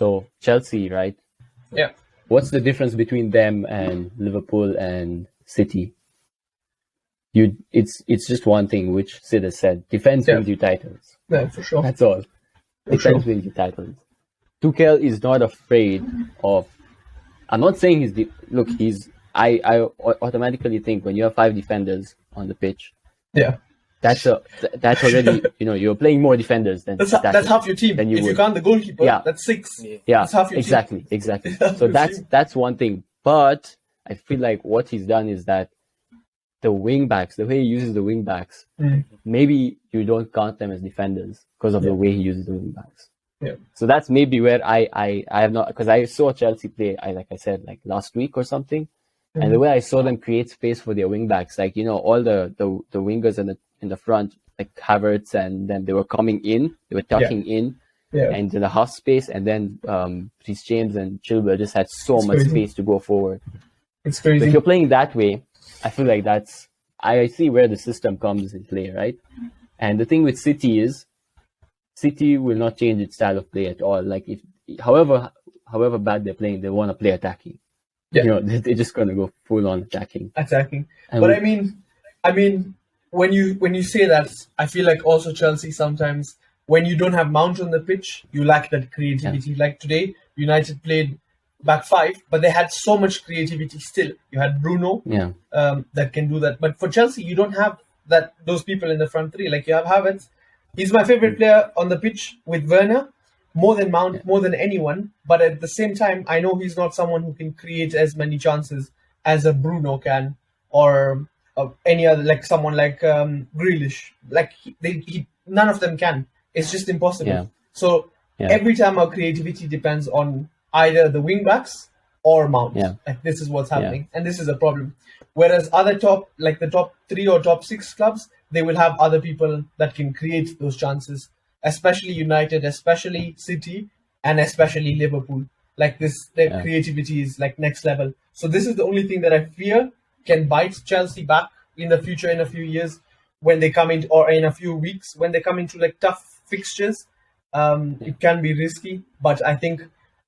So Chelsea, right? Yeah. What's the difference between them and Liverpool and City? It's just one thing, which Sid has said: defense wins you titles. Yeah, for sure. That's all. Defense wins you titles. Tuchel is not afraid of. I'm not saying I automatically think when you have 5 defenders on the pitch. Yeah. That's already, you're playing more defenders than that's half your team. If you count the goalkeeper, that's 6. Yeah, that's half your team. Exactly. So that's one thing. But I feel like what he's done is that the wing backs, the way he uses the wing backs, maybe you don't count them as defenders because of the way he uses the wing backs. Yeah. So that's maybe where I have not, because I saw Chelsea play, like I said, like last week or something, and the way I saw them create space for their wing backs, like all the wingers in the front, like Havertz, and then they were coming in, they were tucking in, and in the half space, and then Reece James and Chilwell just had so much space to go forward. It's crazy. So if you're playing that way, I feel like I see where the system comes in play, right? And the thing with City is, City will not change its style of play at all. Like however bad they're playing, they want to play attacking. Yeah. They're just gonna go full on attacking. But I mean, when you say that, I feel like also Chelsea sometimes, when you don't have Mount on the pitch, you lack that creativity. Yeah. Like today, United played back 5, but they had so much creativity still. You had Bruno, that can do that. But for Chelsea, you don't have those people in the front 3. Like you have Havertz. He's my favorite player on the pitch with Werner, more than Mount, more than anyone. But at the same time, I know he's not someone who can create as many chances as a Bruno can, or any other, like someone like Grealish. Like none of them can. It's just impossible. Yeah. So every time our creativity depends on either the wing backs or Mount. Yeah. Like this is what's happening, and this is a problem. Whereas the top 3 or top 6 clubs, they will have other people that can create those chances, especially United, especially City, and especially Liverpool. Like their creativity is like next level. So this is the only thing that I fear can bite Chelsea back in the future, in a few years, when they come in, or in a few weeks, when they come into like tough fixtures. It can be risky, but I think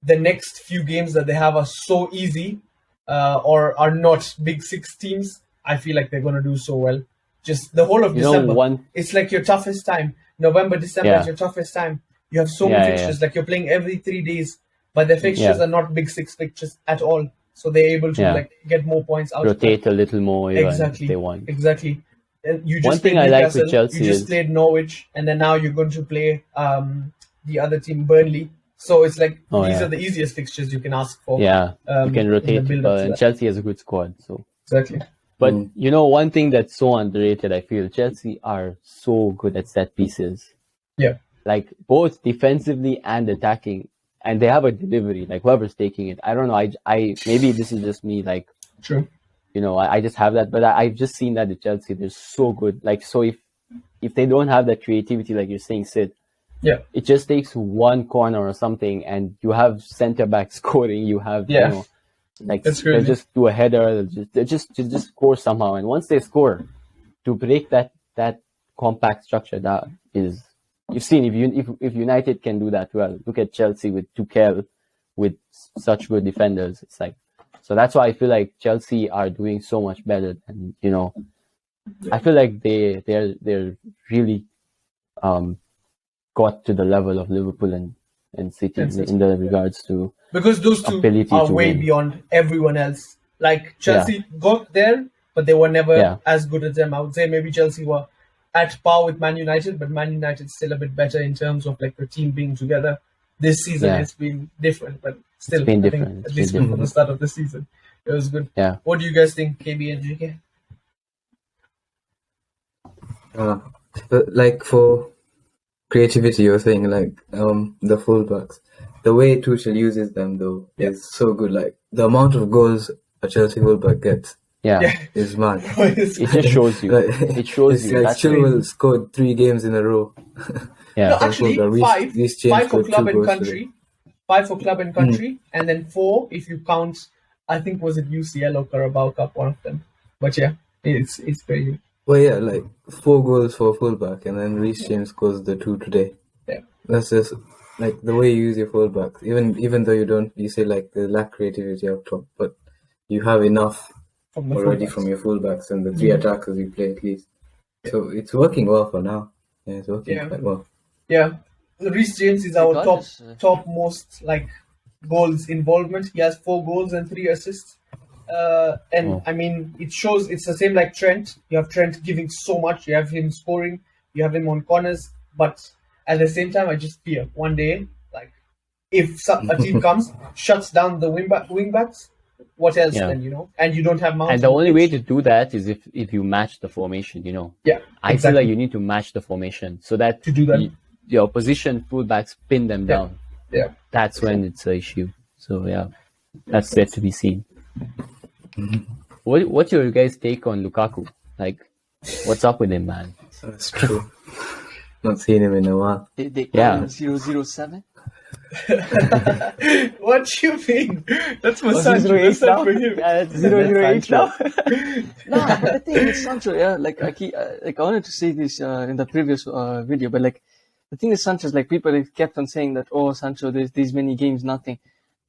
the next few games that they have are so easy, or are not big 6 teams. I feel like they're going to do so well. Just the whole of December, it's like your toughest time. November, December is your toughest time. You have so many fixtures, like you're playing every 3 days, but the fixtures are not big 6 fixtures at all. So they're able to like get more points out. Rotate a little more if they want. Exactly. And you just one thing I like with Chelsea you just played Norwich, and then now you're going to play the other team, Burnley. So it's like these are the easiest fixtures you can ask for. Yeah, you can rotate, and Chelsea has a good squad. So exactly. But one thing that's so underrated, I feel Chelsea are so good at set pieces. Yeah. Like both defensively and attacking, and they have a delivery. Like whoever's taking it, I don't know. I maybe this is just me. Like, true. I just have that, but I've just seen that at Chelsea. They're so good. Like, so if they don't have that creativity, like you're saying, Sid, it just takes one corner or something, and you have centre back scoring. You have like they'll just do a header, they'll just score somehow. And once they score, to break that compact structure, that is, you've seen if United can do that well. Look at Chelsea with Tuchel, with such good defenders. It's like, so that's why I feel like Chelsea are doing so much better. And I feel like they're really got to the level of Liverpool and City in the regards to, because those two are way beyond everyone else. Like Chelsea got there, but they were never as good as them. I would say maybe Chelsea were at par with Man United, but Man United still a bit better in terms of like the team being together. This season has been different, but still, I think at least for the start of the season, it was good. Yeah. What do you guys think, KB and JK? Like for creativity, you're saying like the fullbacks. The way Tuchel uses them though is so good. Like the amount of goals a Chelsea fullback gets is mad. It just shows you. It shows you. Like Chilwell scored 3 games in a row. No, actually 5 for club and country. 5 for club and country, and then 4 if you count. I think was it UCL or Carabao Cup, one of them. But it's crazy. Well, like 4 goals for fullback, and then Reece James scores the 2 today. Yeah, that's just like the way you use your fullbacks, even though you say like they lack creativity up top, but you have enough from the already fullbacks. from your fullbacks and the three attackers you play at least. So it's working well for now. Yeah, it's working quite well. Yeah, Reece James is our top most like goals involvement. He has 4 goals and 3 assists. I mean, it shows it's the same like Trent. You have Trent giving so much. You have him scoring. You have him on corners. But at the same time, I just fear one day, like if a team comes, shuts down the wing backs, what else then, you know? And you don't have Mount. And the only way to do that is if you match the formation, you know. Yeah, I feel like you need to match the formation so that to do that, your opposition fullbacks pin them down. Yeah, that's when it's an issue. So yeah, that's yet to be seen. What's your guys' take on Lukaku? Like, what's up with him, man? That's true. Not seen him in a while. They call him 007? What do you mean? That's for Sancho. That's not for him. Yeah, it's 008 now. No, but the thing is Sancho, yeah, like I wanted to say this in the previous video, but like the thing is Sancho's like people kept on saying that Sancho, there's these many games, nothing,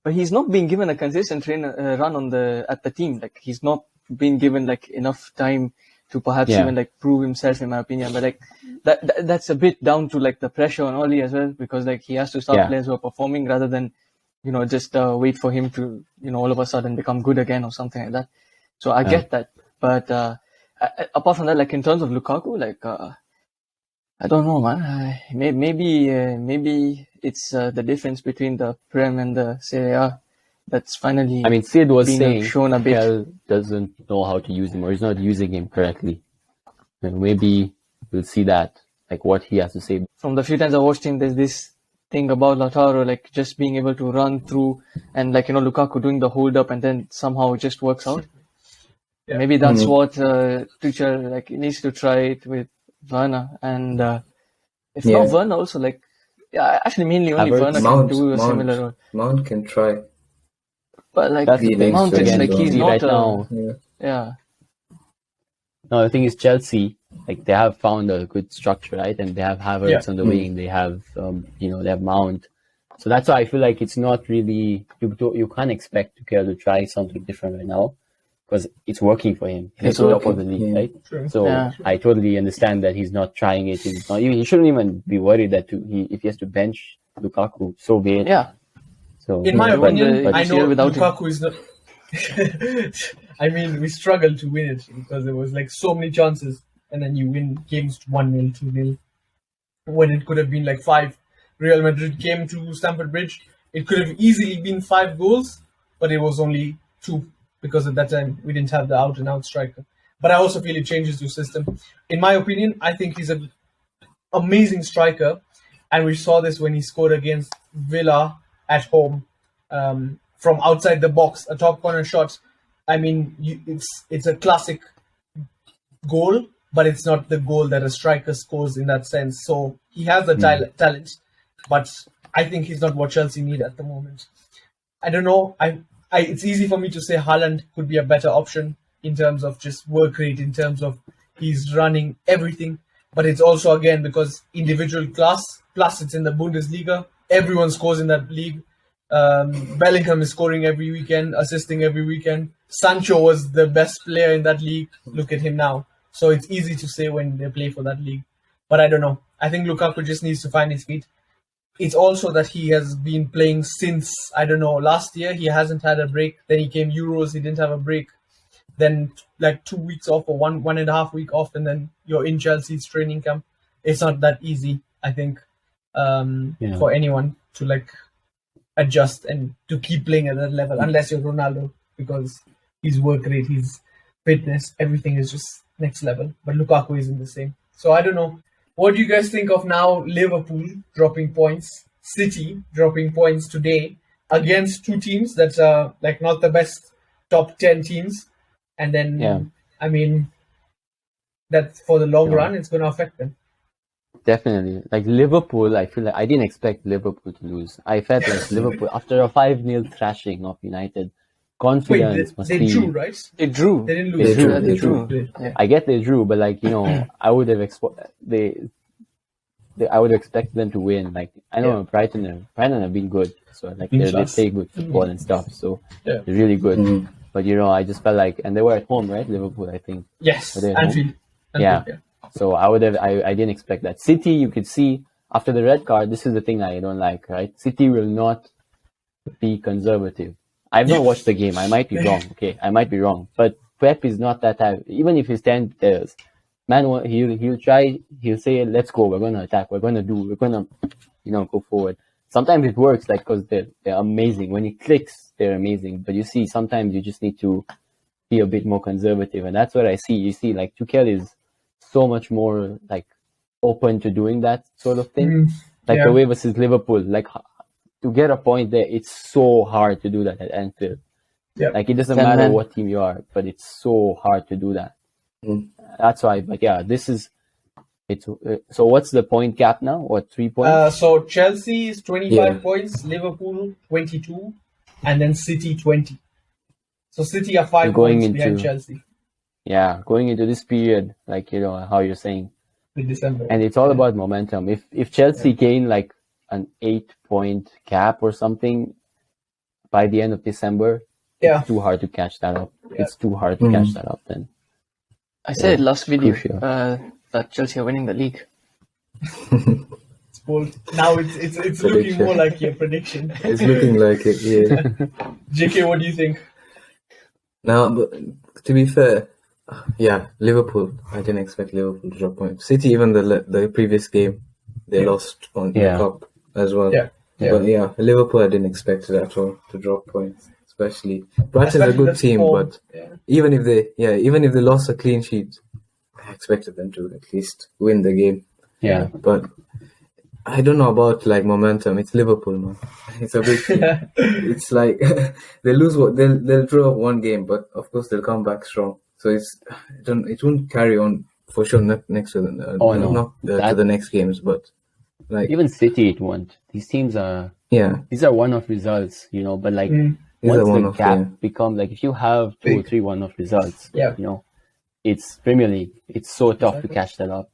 but he's not being given a consistent run at the team. Like he's not being given like enough time to perhaps even like prove himself, in my opinion. But like that's a bit down to like the pressure on Oli as well, because like he has to start players who are performing rather than just wait for him to all of a sudden become good again or something like that. So I get that, but apart from that, like in terms of Lukaku, like I don't know, man. Maybe it's the difference between the Prem and the Serie A that's finally. I mean, Sid was saying shown a bit. Tuchel doesn't know how to use him, or he's not using him correctly. And maybe we'll see that, like what he has to say. From the few times I watched him, there's this thing about Lautaro, like just being able to run through, and like Lukaku doing the hold up, and then somehow it just works out. Yeah. Maybe that's what Tuchel like needs to try it with Werner, and if not Werner, also like actually mainly only Werner can do a similar role. Mount can try. But like Mount is like he's not right now. Yeah. No, the thing is Chelsea, like they have found a good structure, right? And they have Havertz on the wing. They have, they have Mount. So that's why I feel like it's not really you can't expect Tuchel to try something different right now, because it's working for him. He's the top of the league, right? True. So I totally understand that he's not trying it. He shouldn't even be worried that if he has to bench Lukaku so bad. Yeah. So in my opinion, I know Lukaku is not. I mean, we struggled to win it because there was like so many chances, and then you win games 1-0, 2-0, when it could have been like 5. Real Madrid came to Stamford Bridge. It could have easily been 5 goals, but it was only 2 because at that time we didn't have the out-and-out striker. But I also feel it changes your system. In my opinion, I think he's an amazing striker, and we saw this when he scored against Villa at home from outside the box, a top corner shot. I mean, it's a classic goal, but it's not the goal that a striker scores in that sense. So he has the talent, but I think he's not what Chelsea need at the moment. I don't know. It's easy for me to say Haaland could be a better option in terms of just work rate, in terms of he's running everything. But it's also, again, because individual class, plus it's in the Bundesliga. Everyone scores in that league. Bellingham is scoring every weekend, assisting every weekend. Sancho was the best player in that league. Look at him now. So it's easy to say when they play for that league. But I don't know. I think Lukaku just needs to find his feet. It's also that he has been playing since, I don't know, last year. He hasn't had a break. Then he came Euros. He didn't have a break. Then like 2 weeks off or one and a half week off. And then you're in Chelsea's training camp. It's not that easy, I think, for anyone to like adjust and to keep playing at that level, unless you're Ronaldo, because his work rate, his fitness, everything is just next level. But Lukaku isn't the same. So I don't know. What do you guys think of now Liverpool dropping points, City dropping points today against 2 teams that are like not the best top 10 teams? And then, I mean, that for the long run, it's going to affect them. Definitely. Like Liverpool, I feel like I didn't expect Liverpool to lose. I felt like Liverpool, after a 5-0 thrashing of United, confidence must be... They drew, right? They drew. They didn't lose. They drew. Yeah. I get they drew, but like, I would have I would expect them to win. Like I know Brighton have been good, so like they play good football and stuff. So they're really good. But I just felt like, and they were at home, right? Liverpool, I think. Yes, Anfield. Yeah. So I didn't expect that. City, you could see after the red card. This is the thing I don't like, right? City will not be conservative. I've not watched the game. I might be wrong. Okay, I might be wrong. But Pep is not that type. Even if he's 10 players, man, he'll try. He'll say, "Let's go. We're gonna attack. We're gonna go forward." Sometimes it works, like because they're amazing. When it clicks, they're amazing. But you see, sometimes you just need to be a bit more conservative, and that's what I see. You see, like Tuchel is so much more like open to doing that sort of thing. Like the way versus Liverpool, like to get a point there, it's so hard to do that at Anfield. Yeah. Like it doesn't matter what team you are, but it's so hard to do that. That's why. But yeah, this is it. So what's the point gap now? What, 3 points? So Chelsea is 25 points, Liverpool 22, and then City 20. So City are 5 points behind Chelsea. Yeah, going into this period, like how you're saying, in December, and it's all about momentum. If Chelsea gain like an 8-point gap or something by the end of December, it's too hard to catch that up. It's too hard to catch that up then. I said last video that Chelsea are winning the league. It's bold. Now it's looking more like your prediction. It's looking like it, yeah. JK, what do you think? Now, but to be fair, Liverpool. I didn't expect Liverpool to drop points. City, even the previous game, they lost on the cup as well. But Liverpool, I didn't expect it at all to drop points. Especially Brighton's a good team, but even if they lost a clean sheet, I expected them to at least win the game. Yeah. But I don't know about like momentum. It's Liverpool, man. It's a big team. It's like they lose they'll draw one game, but of course they'll come back strong. So it won't carry on for sure. Not next to to the next games, but like even City, it won't. These teams are these are one-off results, but like. Once the gap becomes like if you have 2 or 3 one-off results, it's Premier League. It's so tough to catch that up.